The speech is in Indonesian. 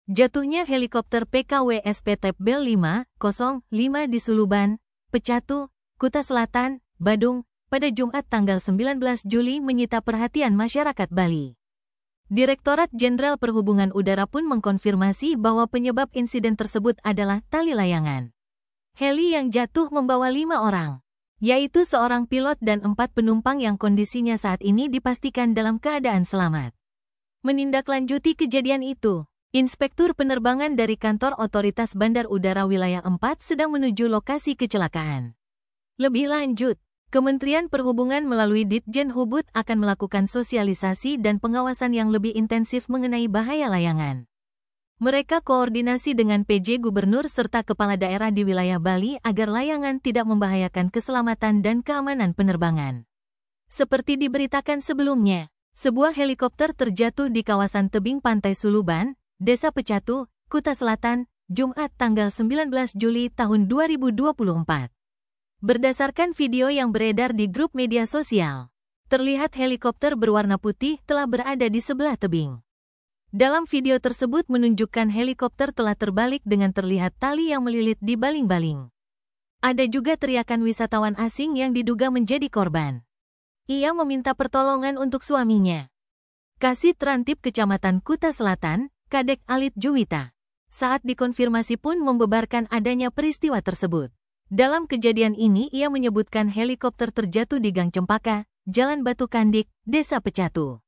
Jatuhnya helikopter PKWSP Type Bell 505 di Suluban, Pecatu, Kuta Selatan, Badung, pada Jumat tanggal 19 Juli menyita perhatian masyarakat Bali. Direktorat Jenderal Perhubungan Udara pun mengkonfirmasi bahwa penyebab insiden tersebut adalah tali layangan. Heli yang jatuh membawa 5 orang, yaitu seorang pilot dan 4 penumpang yang kondisinya saat ini dipastikan dalam keadaan selamat. Menindaklanjuti kejadian itu, Inspektur Penerbangan dari Kantor Otoritas Bandar Udara Wilayah 4 sedang menuju lokasi kecelakaan. Lebih lanjut, Kementerian Perhubungan melalui Ditjen Hubud akan melakukan sosialisasi dan pengawasan yang lebih intensif mengenai bahaya layangan. Mereka koordinasi dengan PJ Gubernur serta Kepala Daerah di wilayah Bali agar layangan tidak membahayakan keselamatan dan keamanan penerbangan. Seperti diberitakan sebelumnya, sebuah helikopter terjatuh di kawasan tebing pantai Suluban, Desa Pecatu, Kuta Selatan, Jumat tanggal 19 Juli tahun 2024. Berdasarkan video yang beredar di grup media sosial, terlihat helikopter berwarna putih telah berada di sebelah tebing. Dalam video tersebut menunjukkan helikopter telah terbalik dengan terlihat tali yang melilit di baling-baling. Ada juga teriakan wisatawan asing yang diduga menjadi korban. Ia meminta pertolongan untuk suaminya. Kasih Trantip Kecamatan Kuta Selatan, Kadek Alit Juwita, saat dikonfirmasi pun membeberkan adanya peristiwa tersebut. Dalam kejadian ini ia menyebutkan helikopter terjatuh di Gang Cempaka, Jalan Batu Kandik, Desa Pecatu.